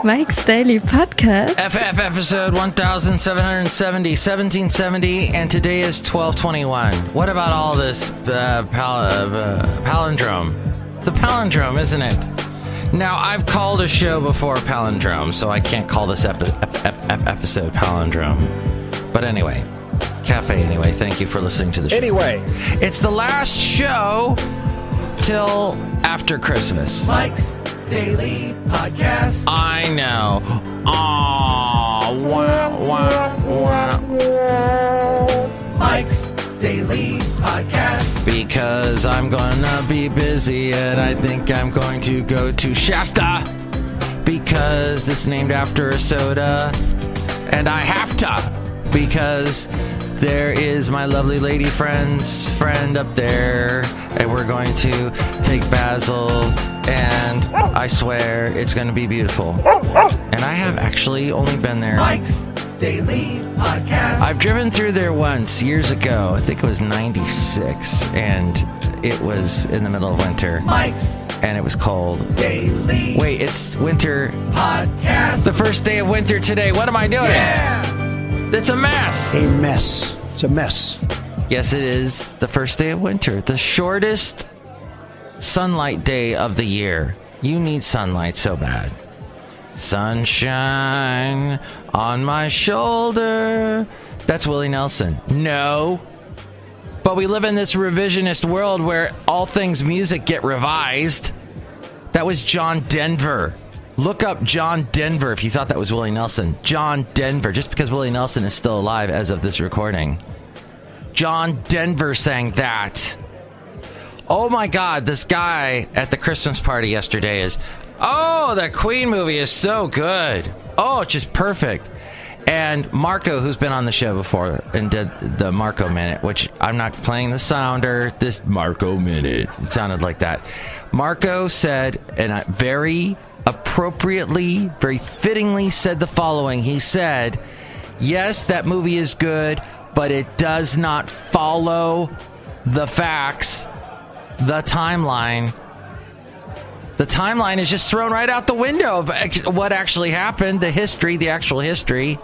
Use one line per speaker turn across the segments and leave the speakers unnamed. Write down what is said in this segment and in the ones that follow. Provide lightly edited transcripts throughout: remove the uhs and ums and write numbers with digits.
Mike's Daily Podcast.
FF episode 1770, and today is 12/21. What about all this palindrome? It's a palindrome, isn't it? Now, I've called a show before palindrome, so I can't call this episode palindrome. But anyway, Cafe anyway, thank you for listening to the show.
Anyway.
It's the last show till after Christmas.
Mike's Daily Podcast.
I know. Aww. Wow.
Mike's Daily Podcast.
Because I'm gonna be busy and I think I'm going to go to Shasta because it's named after a soda, and I have to because there is my lovely lady friend's friend up there, and we're going to take Basil, and I swear it's going to be beautiful. And I have actually only been there.
Mike's Daily Podcast.
I've driven through there once years ago. I think it was 96, and it was in the middle of winter.
Mike's
and it was cold.
Daily.
Wait, it's winter
Podcast.
The first day of winter today. What am I doing?
Yeah.
It's a mess.
A mess. It's a mess.
Yes, it is the first day of winter. The shortest sunlight day of the year. You need sunlight so bad. Sunshine on my shoulder. That's Willie Nelson. No. But we live in this revisionist world where all things music get revised. That was John Denver. Look up John Denver if you thought that was Willie Nelson. John Denver, just because Willie Nelson is still alive as of this recording. John Denver sang that. Oh my God, this guy at the Christmas party yesterday is, oh, the Queen movie is so good. Oh, it's just perfect. And Marco, who's been on the show before and did the Marco Minute, which I'm not playing the sounder, this Marco Minute. It sounded like that. Marco said, and I very appropriately, very fittingly said the following. He said, yes, that movie is good, but it does not follow the facts, the timeline. The timeline is just thrown right out the window of what actually happened, the history, the actual history.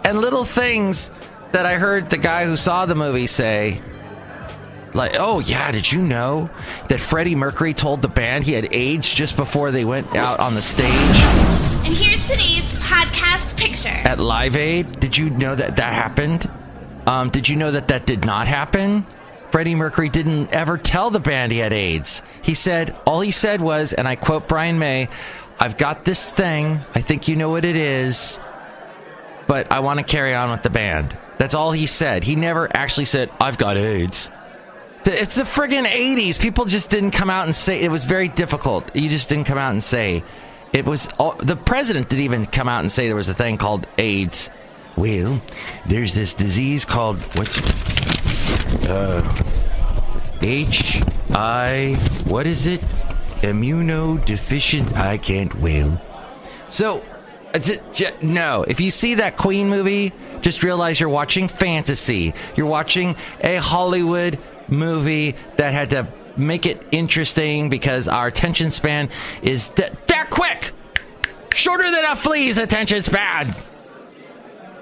And little things that I heard the guy who saw the movie say, like, oh yeah, did you know that Freddie Mercury told the band he had AIDS just before they went out on the stage?
And here's today's podcast picture.
At Live Aid, did you know that happened? Did you know that did not happen? Freddie Mercury didn't ever tell the band he had AIDS. All he said was, and I quote Brian May, I've got this thing, I think you know what it is, but I want to carry on with the band. That's all he said. He never actually said, I've got AIDS. It's the friggin' 80s. People just didn't come out and say. It was very difficult. You just didn't come out and say. It was. The president didn't even come out and say there was a thing called AIDS. Well, there's this disease called what is it? Immunodeficient. I can't wail. So, no. If you see that Queen movie, just realize you're watching fantasy. You're watching a Hollywood movie that had to make it interesting because our attention span is that quick. Shorter than a flea's attention span.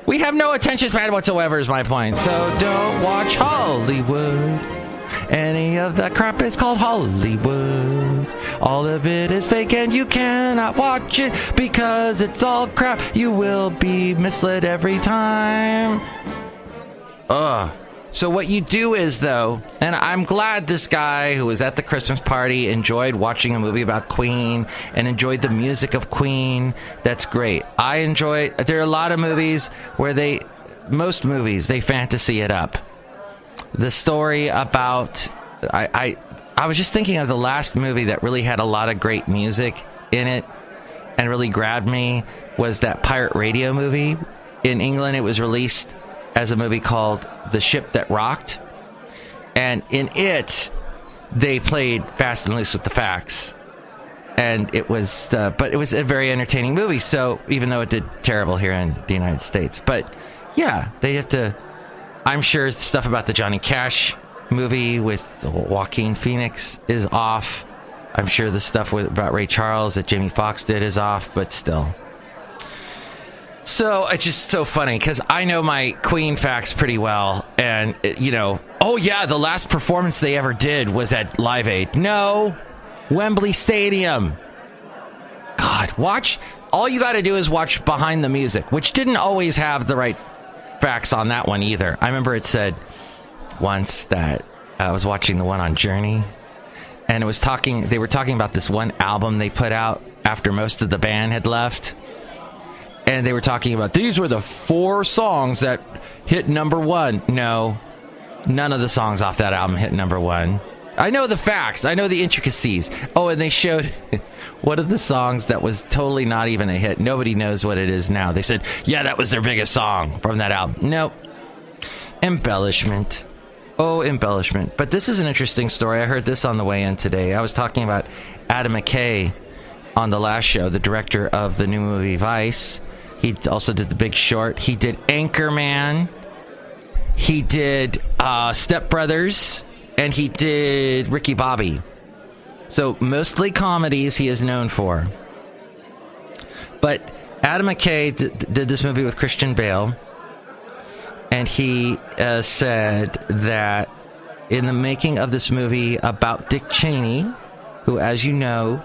We have no attention span whatsoever is my point. So don't watch Hollywood. Any of that crap is called Hollywood. All of it is fake and you cannot watch it because it's all crap. You will be misled every time. So what you do is, though, and I'm glad this guy who was at the Christmas party enjoyed watching a movie about Queen and enjoyed the music of Queen. That's great. There are a lot of movies where most movies, they fantasy it up. The story about, I was just thinking of the last movie that really had a lot of great music in it and really grabbed me was that Pirate Radio movie. In England, it was released as a movie called The Ship That Rocked. And in it, they played Fast and Loose with the Facts. And it was, but it was a very entertaining movie. So even though it did terrible here in the United States, but yeah, they have to, I'm sure stuff about the Johnny Cash movie with Joaquin Phoenix is off. I'm sure the stuff about Ray Charles that Jamie Foxx did is off, but still. So it's just so funny because I know my Queen facts pretty well. And, oh, yeah, the last performance they ever did was at Live Aid. No, Wembley Stadium. God, watch. All you got to do is watch Behind the Music, which didn't always have the right facts on that one either. I remember it said once that I was watching the one on Journey, and they were talking about this one album they put out after most of the band had left. And they were talking about, these were the 4 songs that hit number 1. No, none of the songs off that album hit number 1. I know the facts. I know the intricacies. Oh, and they showed one of the songs that was totally not even a hit. Nobody knows what it is now. They said, yeah, that was their biggest song from that album. Nope. Embellishment. Oh, Embellishment. But this is an interesting story. I heard this on the way in today. I was talking about Adam McKay on the last show, the director of the new movie Vice. He also did The Big Short. He did Anchorman. He did Step Brothers. And he did Ricky Bobby. So mostly comedies he is known for. But Adam McKay did this movie with Christian Bale. And he said that in the making of this movie about Dick Cheney, who, as you know,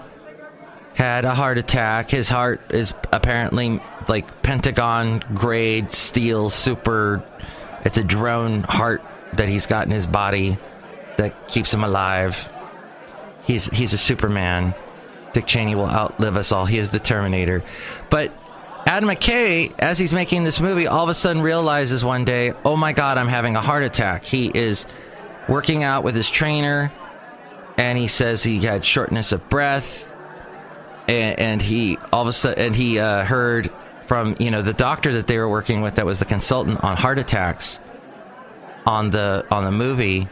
had a heart attack. His heart is apparently like Pentagon grade steel super. It's a drone heart that he's got in his body that keeps him alive. He's a Superman. Dick Cheney will outlive us all. He is the Terminator. But Adam McKay, as he's making this movie, all of a sudden realizes one day, oh my God, I'm having a heart attack. He is working out with his trainer, and he says he had shortness of breath. And he all of a sudden heard from the doctor that they were working with, that was the consultant on heart attacks on the movie,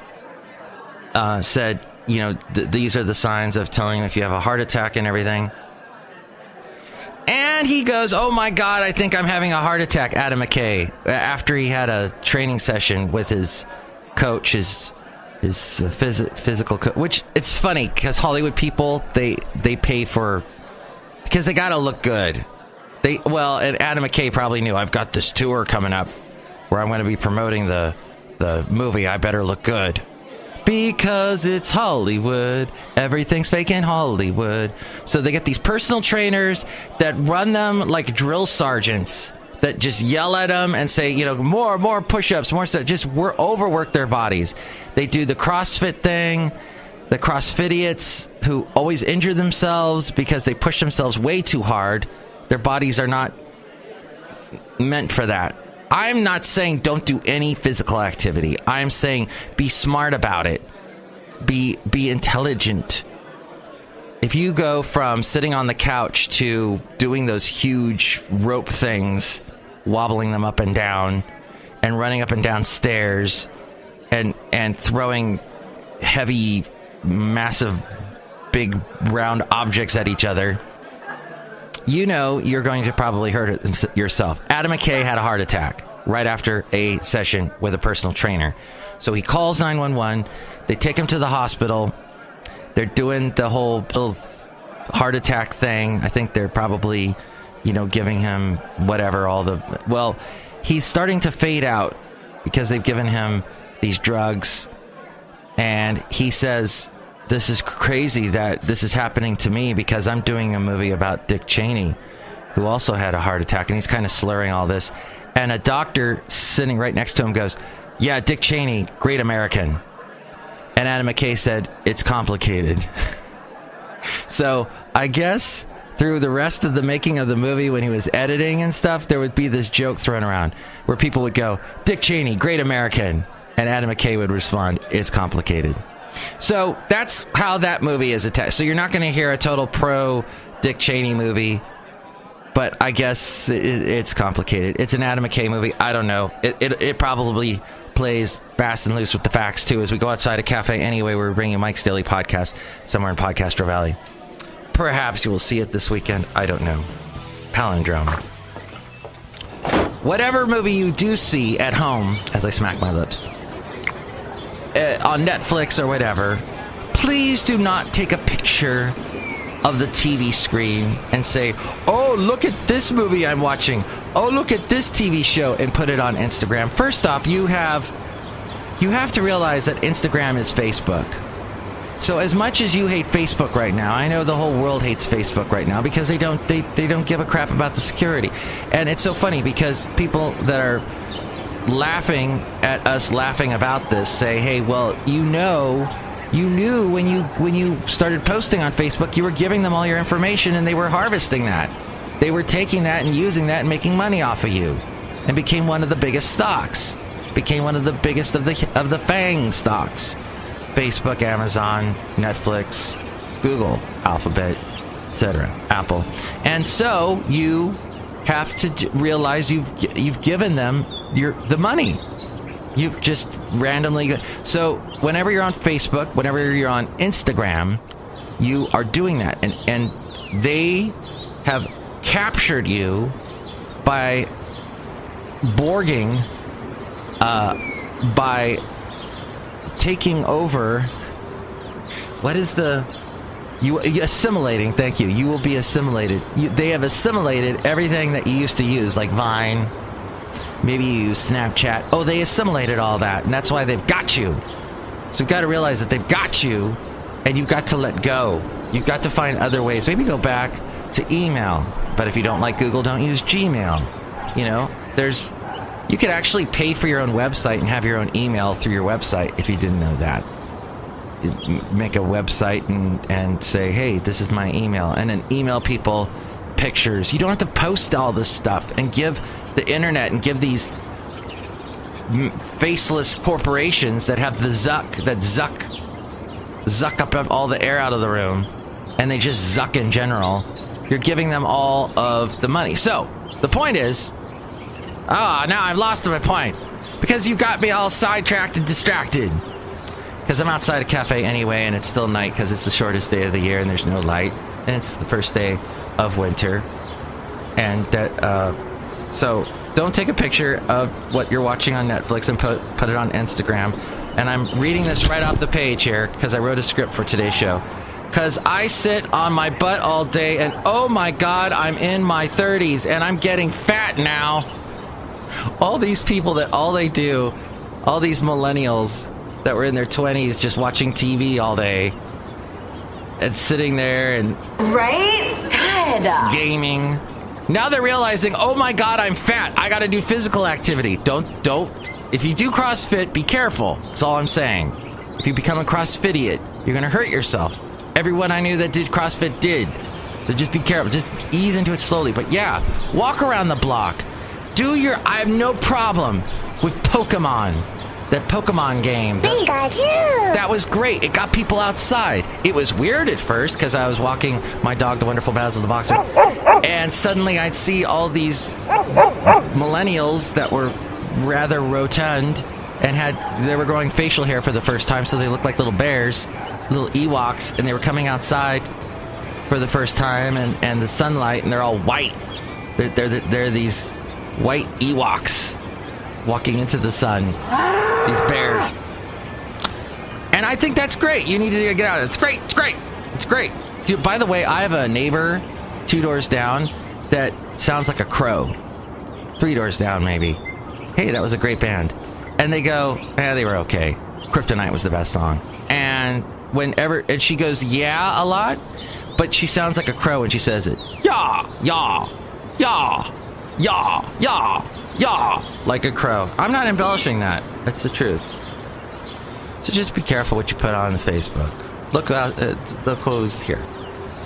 said, these are the signs of telling if you have a heart attack and everything. And he goes, oh my God, I think I'm having a heart attack, Adam McKay, after he had a training session with his coach, his physical coach. Which, it's funny because Hollywood people, they pay for, because they gotta look good. And Adam McKay probably knew, I've got this tour coming up where I'm going to be promoting the movie. I better look good. Because it's Hollywood. Everything's fake in Hollywood. So they get these personal trainers that run them like drill sergeants that just yell at them and say, more push-ups, more stuff. Just overwork their bodies. They do the CrossFit thing. The CrossFidiots who always injure themselves because they push themselves way too hard. Their bodies are not meant for that. I'm not saying don't do any physical activity. I'm saying be smart about it. Be intelligent. If you go from sitting on the couch to doing those huge rope things, wobbling them up and down, and running up and down stairs, and throwing heavy, massive, big, round objects at each other, you're going to probably hurt it yourself. Adam McKay had a heart attack right after a session with a personal trainer. So he calls 911. They take him to the hospital. They're doing the whole heart attack thing. I think they're probably, giving him whatever, he's starting to fade out because they've given him these drugs. And he says, this is crazy that this is happening to me because I'm doing a movie about Dick Cheney, who also had a heart attack. And he's kind of slurring all this. And a doctor sitting right next to him goes, yeah, Dick Cheney, great American. And Adam McKay said, it's complicated. So I guess through the rest of the making of the movie, when he was editing and stuff, there would be this joke thrown around where people would go, Dick Cheney, great American. And Adam McKay would respond, it's complicated. So that's how that movie is attached. So you're not going to hear a total pro Dick Cheney movie, but I guess it's complicated. It's an Adam McKay movie. I don't know. It probably plays fast and loose with the facts, too, as we go outside a cafe anyway. We're bringing Mike's Daily Podcast somewhere in Podcastro Valley. Perhaps you will see it this weekend. I don't know. Palindrome. Whatever movie you do see at home, as I smack my lips, on Netflix or whatever, please do not take a picture of the TV screen and say, oh, look at this movie I'm watching. Oh, look at this TV show, and put it on Instagram. First off, you have to realize that Instagram is Facebook. So as much as you hate Facebook right now, I know the whole world hates Facebook right now because they don't give a crap about the security. And it's so funny because people that are laughing at us laughing about this say, hey, well, you knew when you started posting on Facebook, you were giving them all your information and they were harvesting that. They were taking that and using that and making money off of you, and became one of the biggest stocks. Became one of the biggest of the FANG stocks. Facebook, Amazon, Netflix, Google, Alphabet, etc., Apple. And so you have to realize you've given them the money. You've just randomly... So whenever you're on Facebook, whenever you're on Instagram, you are doing that. And they have captured you by borging, by taking over... What is the... You assimilating, thank you. You will be assimilated. They have assimilated everything that you used to use, like Vine... Maybe you use Snapchat. Oh, they assimilated all that, and that's why they've got you. So you've got to realize that they've got you, and you've got to let go. You've got to find other ways. Maybe go back to email. But if you don't like Google, don't use Gmail. You know, you could actually pay for your own website and have your own email through your website if you didn't know that. You make a website and say, hey, this is my email. And then email people pictures. You don't have to post all this stuff and give the internet and give these faceless corporations that have the zuck up all the air out of the room, and they just zuck in general. You're giving them all of the money. So the point is, now I've lost my point because you got me all sidetracked and distracted. Because I'm outside a cafe anyway, and it's still night because it's the shortest day of the year and there's no light, and it's the first day of winter, and that. So don't take a picture of what you're watching on Netflix and put it on Instagram. And I'm reading this right off the page here because I wrote a script for today's show. Because I sit on my butt all day and oh my God, I'm in my 30s and I'm getting fat now. All these people that all they do, all these millennials that were in their 20s just watching TV all day and sitting there and... Right? God. Gaming. Now they're realizing, oh my God, I'm fat. I got to do physical activity. Don't. If you do CrossFit, be careful. That's all I'm saying. If you become a CrossFitiot, you're going to hurt yourself. Everyone I knew that did CrossFit did. So just be careful. Just ease into it slowly. But yeah, walk around the block. I have no problem with Pokemon. That Pokemon game. Pikachu! That was great. It got people outside. It was weird at first because I was walking my dog, the wonderful Basil the Boxer, and suddenly I'd see all these millennials that were rather rotund and they were growing facial hair for the first time, so they looked like little bears, little Ewoks, and they were coming outside for the first time, and the sunlight, and they're all white. They're these white Ewoks walking into the sun. These bears. And I think that's great. You need to get out. It's great. It's great. It's great. Dude, by the way, I have a neighbor 2 doors down that sounds like a crow. 3 doors down, maybe. Hey, that was a great band. And they go, they were okay. Kryptonite was the best song. And she goes, yeah, a lot, but she sounds like a crow when she says it. Yeah, yeah, yeah, yeah, yeah. Yeah, like a crow. I'm not embellishing that. That's the truth. So just be careful what you put on the Facebook. Look who's here.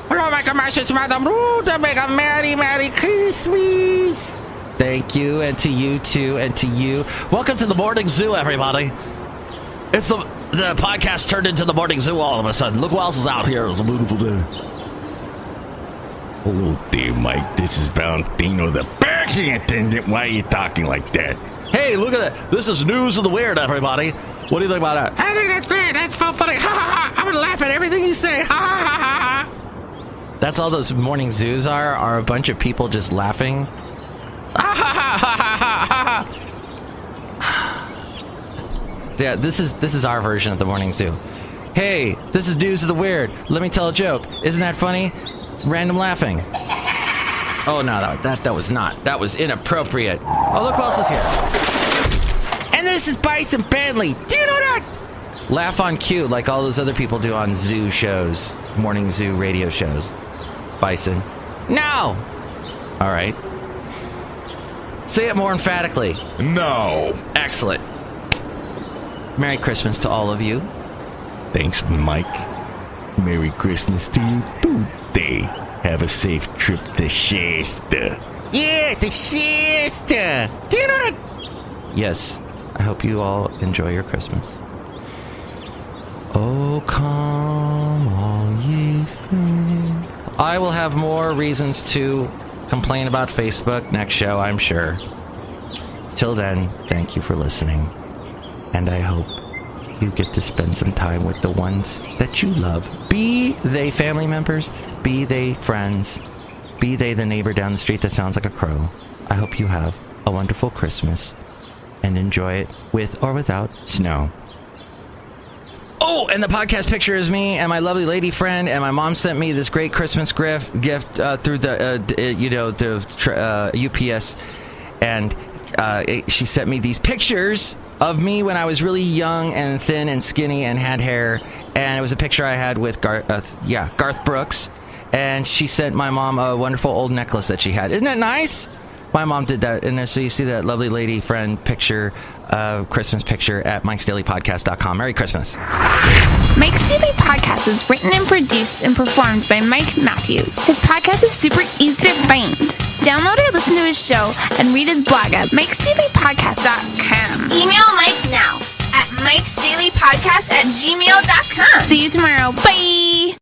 Hello, make a message to Madame Rootabega. Merry Christmas. Thank you, and to you too, and to you. Welcome to the morning zoo, everybody. It's the podcast turned into the morning zoo all of a sudden. Look who else is out here. It's a beautiful day.
Hello there, Mike. This is Valentino, the banking attendant. Why are you talking like that?
Hey, look at that. This is News of the Weird, everybody. What do you think about that? I think that's great. That's so funny. Ha ha ha. I'm going to laugh at everything you say. Ha ha ha ha ha. That's all those morning zoos are a bunch of people just laughing. Ha ha ha ha ha ha. Yeah, this is our version of the morning zoo. Hey, this is News of the Weird. Let me tell a joke. Isn't that funny? Random laughing. Oh, no, that was not. That was inappropriate. Oh, look who else is here. And this is Bison Bentley. Do you know that? Laugh on cue like all those other people do on zoo shows. Morning zoo radio shows. Bison. No! All right. Say it more emphatically.
No.
Excellent. Merry Christmas to all of you.
Thanks, Mike. Merry Christmas to you too, Day. Have a safe trip to Shasta.
Yeah, to Shasta. Do you know that? Yes. I hope you all enjoy your Christmas. Oh, come all ye friends. I will have more reasons to complain about Facebook next show, I'm sure. Till then, thank you for listening. And I hope you get to spend some time with the ones that you love. Be they family members, be they friends, be they the neighbor down the street that sounds like a crow. I hope you have a wonderful Christmas and enjoy it with or without snow. Oh, and the podcast picture is me and my lovely lady friend, and my mom sent me this great Christmas gift through the UPS, and she sent me these pictures of me when I was really young and thin and skinny and had hair, and it was a picture I had with Garth Brooks, and she sent my mom a wonderful old necklace that she had. Isn't that nice? My mom did that, and so you see that lovely lady friend picture, Christmas picture at MIKEs-DAILY-PODCAST.com. Merry Christmas.
Mike's Daily Podcast is written and produced and performed by Mike Matthews. His podcast is super easy to find. Download or listen to his show and read his blog at MIKES-DAILY-PODCAST.com. Email Mike now at MIKES-DAILY-PODCAST@gmail.com. See you tomorrow. Bye.